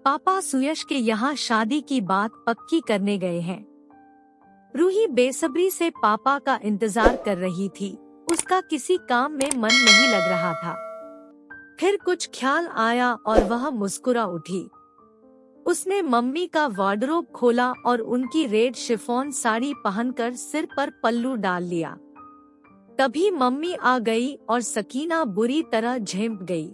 पापा सुयश के यहाँ शादी की बात पक्की करने गए हैं। रूही बेसब्री से पापा का इंतजार कर रही थी। उसका किसी काम में मन नहीं लग रहा था। फिर कुछ ख्याल आया और वह मुस्कुरा उठी। उसने मम्मी का वार्डरोब खोला और उनकी रेड शिफॉन साड़ी पहनकर सिर पर पल्लू डाल लिया। तभी मम्मी आ गई और सकीना बुरी तरह झेंप गई।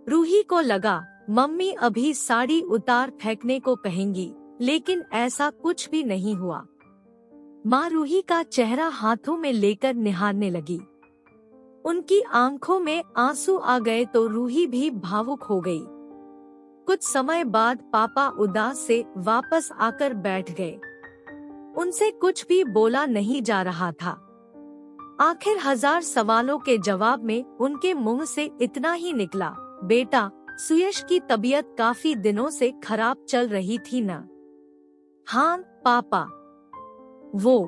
रूही को लगा मम्मी अभी साड़ी उतार फेंकने को कहेंगी, लेकिन ऐसा कुछ भी नहीं हुआ। माँ रूही का चेहरा हाथों में लेकर निहारने लगी। उनकी आंखों में आंसू आ गए तो रूही भी भावुक हो गई। कुछ समय बाद पापा उदास से वापस आकर बैठ गए। उनसे कुछ भी बोला नहीं जा रहा था। आखिर हजार सवालों के जवाब में उनके मुंह से इतना ही निकला, बेटा, सुयश की तबीयत काफी दिनों से खराब चल रही थी ना? हाँ पापा। वो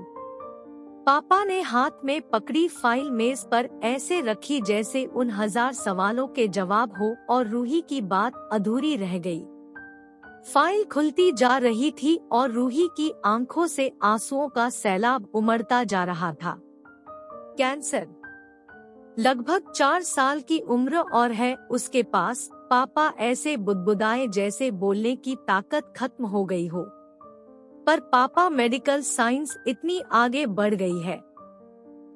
पापा ने हाथ में पकड़ी फाइल मेज पर ऐसे रखी जैसे उन हजार सवालों के जवाब हो और रूही की बात अधूरी रह गई। फाइल खुलती जा रही थी और रूही की आंखों से आंसुओं का सैलाब उमड़ता जा रहा था। कैंसर, लगभग 4 साल की उम्र और है उसके पास। पापा ऐसे बुदबुदाए जैसे बोलने की ताकत खत्म हो गई हो। पर पापा, मेडिकल साइंस इतनी आगे बढ़ गई है।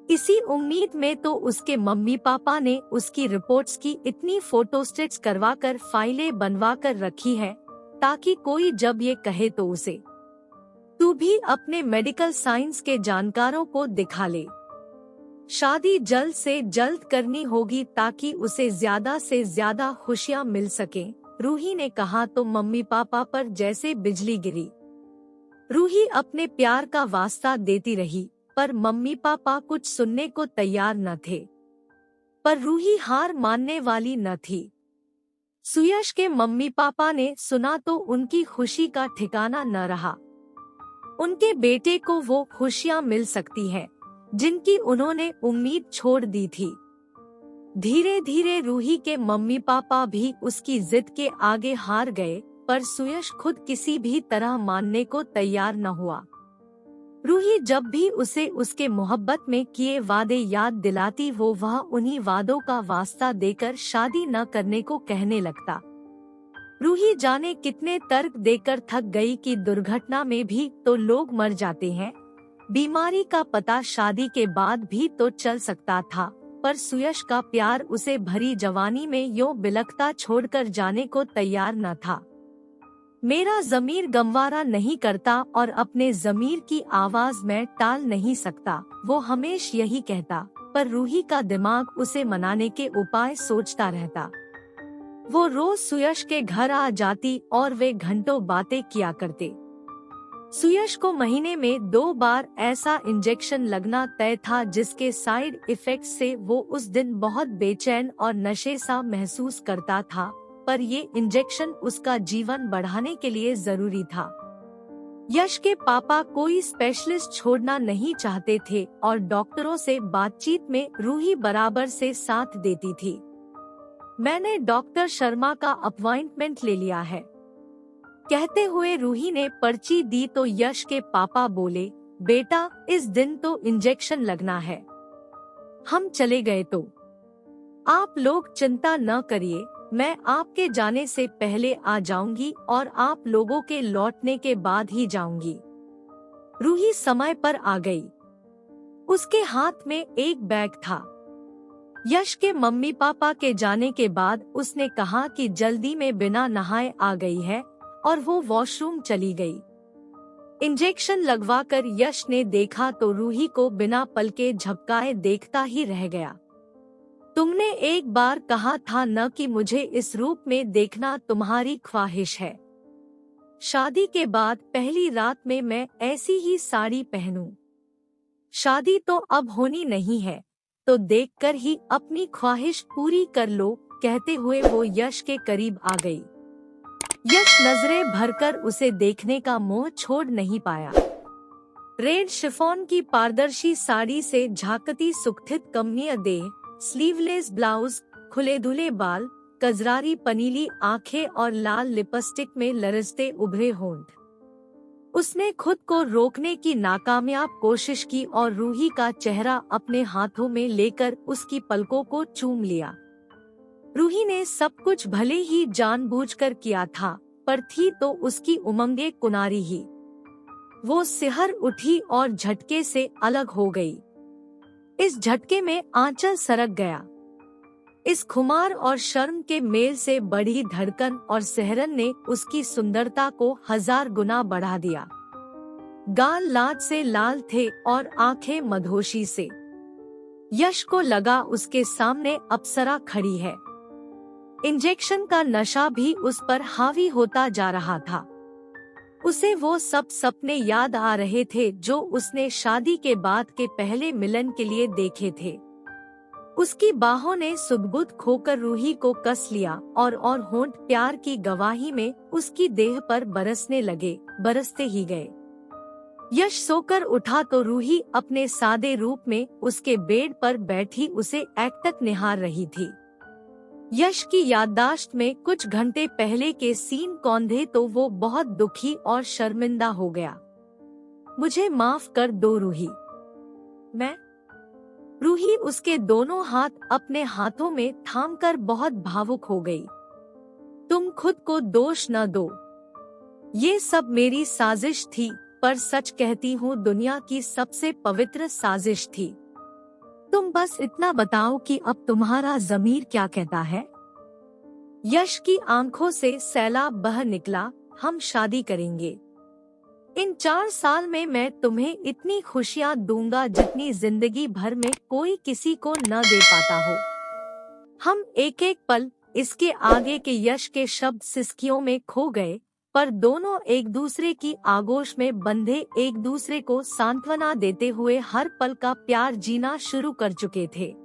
इसी उम्मीद में तो उसके मम्मी पापा ने उसकी रिपोर्ट्स की इतनी फोटोस्टेट्स करवाकर फाइलें बनवा कर रखी है, ताकि कोई जब ये कहे तो उसे तू भी अपने मेडिकल साइंस के जानकारों को दिखा ले। शादी जल्द से जल्द करनी होगी ताकि उसे ज्यादा से ज्यादा खुशियां मिल सके, रूही ने कहा तो मम्मी पापा पर जैसे बिजली गिरी। रूही अपने प्यार का वास्ता देती रही, पर मम्मी पापा कुछ सुनने को तैयार न थे। पर रूही हार मानने वाली न थी। सुयश के मम्मी पापा ने सुना तो उनकी खुशी का ठिकाना न रहा। उनके बेटे को वो खुशियां मिल सकती है जिनकी उन्होंने उम्मीद छोड़ दी थी। धीरे धीरे रूही के मम्मी पापा भी उसकी जिद के आगे हार गए, पर सुयश खुद किसी भी तरह मानने को तैयार न हुआ। रूही जब भी उसे उसके मोहब्बत में किए वादे याद दिलाती, वह उन्हीं वादों का वास्ता देकर शादी न करने को कहने लगता। रूही जाने कितने तर्क देकर थक गई कि दुर्घटना में भी तो लोग मर जाते हैं, बीमारी का पता शादी के बाद भी तो चल सकता था, पर सुयश का प्यार उसे भरी जवानी में यूं बिलखता छोड़कर जाने को तैयार न था। मेरा ज़मीर गंवारा नहीं करता और अपने ज़मीर की आवाज मैं टाल नहीं सकता, वो हमेश यही कहता, पर रूही का दिमाग उसे मनाने के उपाय सोचता रहता। वो रोज सुयश के घर आ जाती और वे घंटों बातें किया करते। सुयश को महीने में 2 बार ऐसा इंजेक्शन लगना तय था जिसके साइड इफेक्ट्स से वो उस दिन बहुत बेचैन और नशे सा महसूस करता था, पर ये इंजेक्शन उसका जीवन बढ़ाने के लिए जरूरी था। यश के पापा कोई स्पेशलिस्ट छोड़ना नहीं चाहते थे और डॉक्टरों से बातचीत में रूही बराबर से साथ देती थी। मैंने डॉक्टर शर्मा का अपॉइंटमेंट ले लिया है, कहते हुए रूही ने पर्ची दी तो यश के पापा बोले, बेटा इस दिन तो इंजेक्शन लगना है। हम चले गए तो आप लोग चिंता न करिए, मैं आपके जाने से पहले आ जाऊंगी और आप लोगों के लौटने के बाद ही जाऊंगी। रूही समय पर आ गई। उसके हाथ में एक बैग था। यश के मम्मी पापा के जाने के बाद उसने कहा कि जल्दी में बिना नहाए आ गई है और वो वॉशरूम चली गई। इंजेक्शन लगवाकर यश ने देखा तो रूही को बिना पलके झपकाए देखता ही रह गया। तुमने एक बार कहा था न कि मुझे इस रूप में देखना तुम्हारी ख्वाहिश है। शादी के बाद पहली रात में मैं ऐसी ही साड़ी पहनूं। शादी तो अब होनी नहीं है, तो देखकर ही अपनी ख्वाहिश पूरी कर लो, कहते हुए वो यश के करीब आ गई। यश नजरें भरकर उसे देखने का मोह छोड़ नहीं पाया। रेड शिफॉन की पारदर्शी साड़ी से झांकती सुगठित कमनीय देह, स्लीवलेस ब्लाउज, खुले दुले बाल, कजरारी पनीली आंखें और लाल लिपस्टिक में लरजते उभरे होंठ। उसने खुद को रोकने की नाकामयाब कोशिश की और रूही का चेहरा अपने हाथों में लेकर उसकी पलकों को चूम लिया। रूही ने सब कुछ भले ही जानबूझकर किया था, पर थी तो उसकी उमंगे कुनारी ही। वो सिहर उठी और झटके से अलग हो गई। इस झटके में आंचल सरक गया। इस खुमार और शर्म के मेल से बढ़ी धड़कन और सिहरन ने उसकी सुंदरता को 1000 गुना बढ़ा दिया। गाल लाज से लाल थे और आंखें मधोशी से। यश को लगा उसके सामने अप्सरा खड़ी है। इंजेक्शन का नशा भी उस पर हावी होता जा रहा था। उसे वो सब सपने याद आ रहे थे जो उसने शादी के बाद के पहले मिलन के लिए देखे थे। उसकी बाहों ने सुध-बुध खोकर रूही को कस लिया और होंठ प्यार की गवाही में उसकी देह पर बरसने लगे, बरसते ही गए। यश सोकर उठा तो रूही अपने सादे रूप में उसके बेड पर बैठी उसे एकटक निहार रही थी। यश की याददाश्त में कुछ घंटे पहले के सीन कौंधे तो वो बहुत दुखी और शर्मिंदा हो गया। मुझे माफ कर दो रूही। मैं? रूही उसके दोनों हाथ अपने हाथों में थामकर बहुत भावुक हो गई। तुम खुद को दोष न दो। ये सब मेरी साजिश थी, पर सच कहती हूँ दुनिया की सबसे पवित्र साजिश थी। तुम बस इतना बताओ कि अब तुम्हारा ज़मीर क्या कहता है? यश की आंखों से सैलाब बह निकला। हम शादी करेंगे। इन 4 साल में मैं तुम्हें इतनी खुशियाँ दूंगा जितनी जिंदगी भर में कोई किसी को न दे पाता हो। हम एक एक पल, इसके आगे के यश के शब्द सिसकियों में खो गए, पर दोनों एक दूसरे की आगोश में बंधे एक दूसरे को सांत्वना देते हुए हर पल का प्यार जीना शुरू कर चुके थे।